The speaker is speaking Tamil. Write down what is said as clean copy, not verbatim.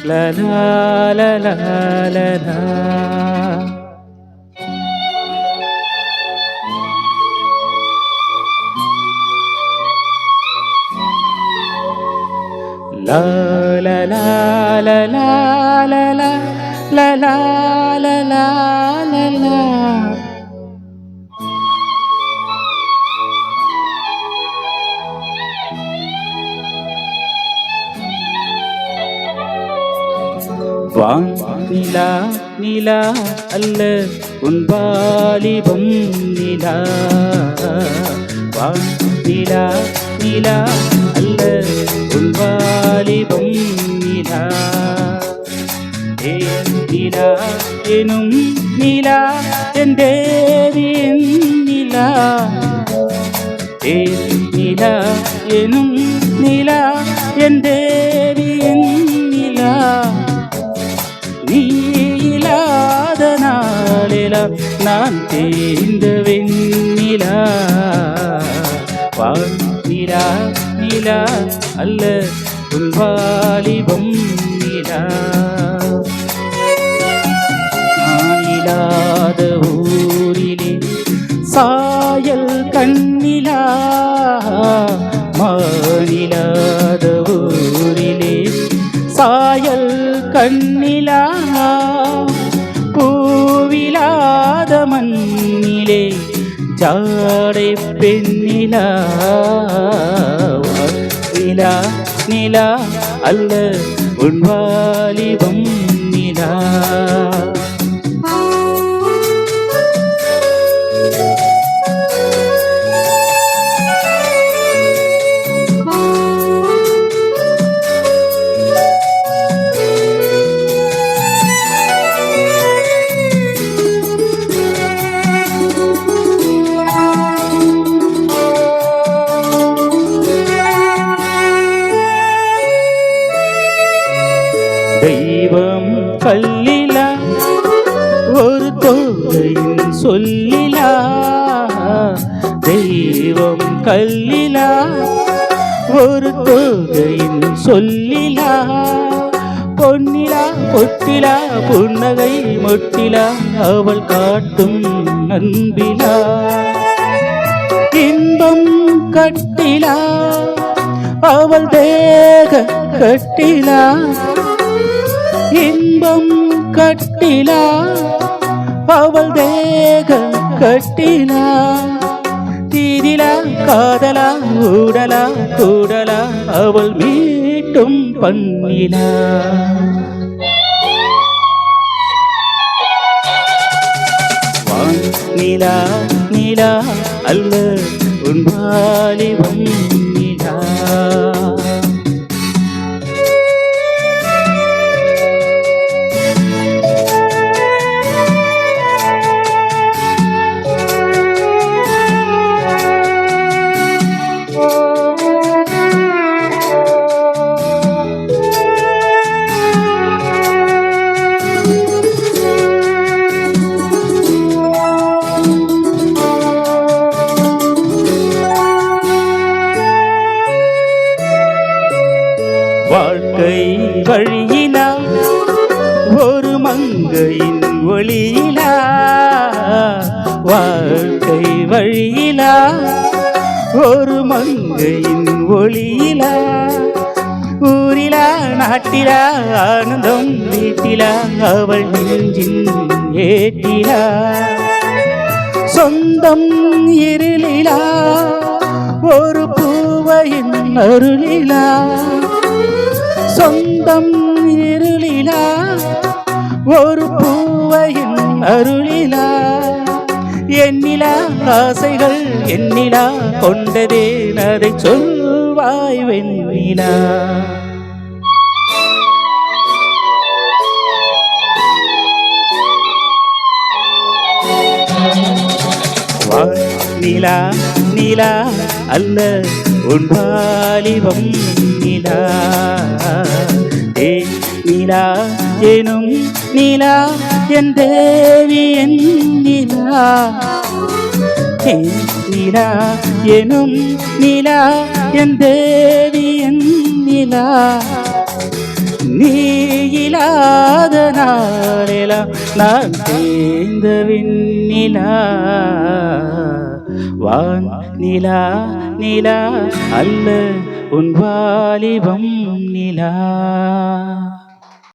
la la la la la la. La la la la la la la la la la la la la. வான் நிலா நிலா அல்ல உன் வாலிபம் நிலா. வான் நிலா நிலா அல்ல உன் வாலிபம் நிலா. நிலா எனும் நிலா என் தேவியின் நிலா. நிலா எனும் நிலா என் தேவியின் நிலா. நீ இல்லாத நாளெல்லாம் நான் தேர்ந்த வெண்ணிலா. வான் நிலா நிலா அல்ல உன் வாலிபம் நிலா. நான் இல்லாத ஊரிலே சாயல் கண்ணிலா. மானில்லாத ஊரிலே சாயல் கண்ணிலா. பூவிலாத மண்ணிலே ஜாடை பெண்ணிலா. நிலா நிலா அல்ல உன் வாலிபம் நிலா. தெய்வம் கல்லிலா ஒரு தோகையின் சொல்லிலா. தெய்வம் கல்லிலா ஒரு தோகையின் சொல்லிலா. பொன்னிலா பொட்டிலா புன்னகை மொட்டிலா அவள் காட்டும் அன்பிலா. இன்பம் கட்டிலா அவள் தேக கட்டிலா. இன்பம் கட்டிலா அவள் தேக கட்டிலா. தீதிலா காதலா ஊடலா கூடலா அவள் மீட்டும் பண்ணிலா. வான் நிலா நிலா அல்ல உன் வாலிபம் நிலா. வாழ்க்கை வழியிலா ஒரு மங்கையின் ஒளியிலா. வாழ்க்கை வழியிலா ஒரு மங்கையின் ஒளியிலா. ஊரிலா நாட்டிலா ஆனந்தம் வீட்டிலா அவள் நெஞ்சின் ஏட்டிலா. சொந்தம் இருளிலா ஒரு பூவையின் அருளிலா. சொந்தம் இருளிலா ஒரு பூவையின் அருளிலா. எண்ணிலா ஆசைகள் எண்ணிலா கொண்டதே அதை சொல்வாய் வெண்ணிலா. வான் நிலா நிலா அல்ல உன் வாலிபம் நிலா. நிலா எனும் நிலா என் தேவியின் நிலா. நிலா எனும் நிலா என் தேவியின் நிலா. நீ இல்லாத நாளெல்லாம் நான் தேய்ந்த விண்ணிலா வான் நிலா நிலா அல்ல உன் வாலிபம் நிலா.